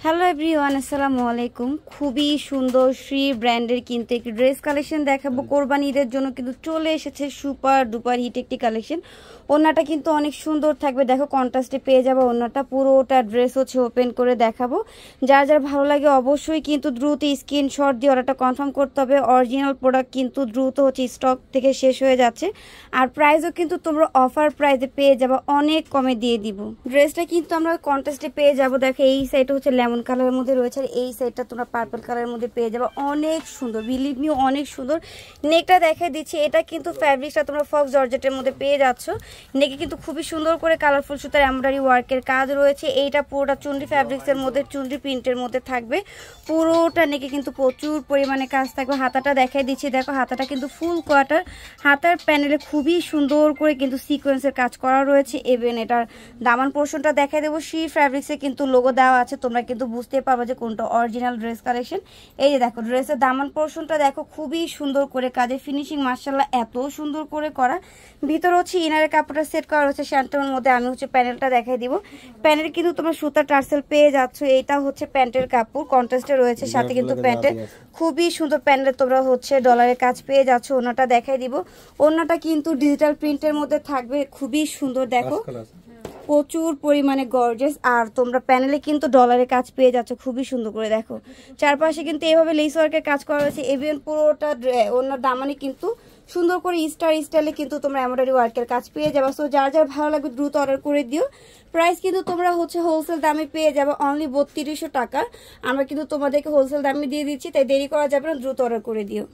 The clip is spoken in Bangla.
হ্যালো এভরিওয়ান, আসসালামু আলাইকুম। খুবই সুন্দর শ্রী ব্র্যান্ডের কিন্তু একটি ড্রেস কালেকশন দেখাবো। কোরবানি ঈদের জন্য কিন্তু চলে এসেছে সুপার ডুপার হিট একটি কালেকশন। ওড়নাটা কিন্তু অনেক সুন্দর থাকবে, দেখো কন্ট্রাস্টে পেয়ে যাবো। ওড়নাটা পুরোটা ড্রেস হচ্ছে ওপেন করে দেখাবো। যার যার ভালো লাগে অবশ্যই কিন্তু দ্রুত স্ক্রিনশট দিয়ে অর্ডারটা কনফার্ম করতে হবে। অরিজিনাল প্রোডাক্ট কিন্তু দ্রুত হচ্ছে স্টক থেকে শেষ হয়ে যাচ্ছে। আর প্রাইসও কিন্তু তোমরা অফার প্রাইসে পেয়ে যাবো, অনেক কমে দিয়ে দিব। ড্রেসটা কিন্তু আমরা কন্ট্রাস্টে পেয়ে যাবো। দেখো এই সাইড হচ্ছে লেমন কালারের মধ্যে রয়েছে, আর এই সাইডটা তোমরা পার্পল কালারের মধ্যে পেয়ে যাবে। অনেক সুন্দর, বিলিভ মি অনেক সুন্দর। নেকটা দেখাই দিচ্ছি, এটা কিন্তু ফ্যাব্রিকটা তোমরা ফক্স জর্জেটের মধ্যে পেয়ে যাচ্ছ। নেকে কিন্তু খুবই সুন্দর করে কালারফুল সুতার এমব্রয়ডারি ওয়ার্কের কাজ রয়েছে। এইটা পুরোটা চুনরি ফ্যাব্রিক্সের মধ্যে, চুনরি প্রিন্টের মধ্যে থাকবে। পুরোটা নেকে কিন্তু প্রচুর পরিমাণে কাজ থাকবে। হাতাটা দেখাই দিচ্ছি, দেখো হাতাটা কিন্তু ফুল কোয়ার্টার। হাতার প্যানেলে খুবই সুন্দর করে কিন্তু সিকোয়েন্সের কাজ করা রয়েছে। ইভেন এটার দামান পোর্শনটা দেখাই দেবো, শি ফ্যাব্রিক্সে কিন্তু লোগো দেওয়া আছে, তোমরা কিন্তু বুঝতে পারবে যে কোনটা অরিজিনাল ড্রেস কালেকশন। এই যে দেখো ড্রেসের দামান পোর্শনটা দেখো, খুবই সুন্দর করে কাজের ফিনিশিং মাশাআল্লাহ এত সুন্দর করে করা। ভিতরে হচ্ছে ইনারের কাপড়টা সেট করা রয়েছে শ্যান্টনের মধ্যে। আমি হচ্ছে প্যানেলটা দেখাই দিব। প্যানেল কিন্তু তোমরা সুতার টার্সেল পেয়ে যাচ্ছ। এইটা হচ্ছে প্যান্টের কাপড়, কন্ট্রাস্টে রয়েছে, সাথে কিন্তু প্যান্টের খুবই সুন্দর প্যানেলে তোমরা হচ্ছে ডলারের কাজ পেয়ে যাচ্ছ। ওনাটা দেখাই দিব। ওনাটা কিন্তু ডিজিটাল প্রিন্টের মধ্যে থাকবে, খুবই সুন্দর। দেখো প্রচুর পরিমাণে গর্জিয়াস। আর তোমরা প্যানেলে কিন্তু ডলারের কাজ পেয়ে যাচ্ছ, খুবই সুন্দর করে। দেখো চারপাশে কিন্তু এইভাবে লেস ওয়ার্কের কাজ করা হয়েছে। এভিএন পুরোটা ওনার দামানে কিন্তু সুন্দর করে স্টার স্টাইলে কিন্তু তোমরা এমব্রয়ডারি ওয়ার্কের কাজ পেয়ে যাবে। সো যার যার ভালো লাগবে দ্রুত অর্ডার করে দিও। প্রাইস কিন্তু তোমরা হচ্ছে হোলসেল দামে পেয়ে যাবে অনলি 3200 টাকা। আমরা কিন্তু তোমাদেরকে হোলসেল দামে দিয়ে দিচ্ছি, তাই দেরি করা যাবে না, দ্রুত অর্ডার করে দিও।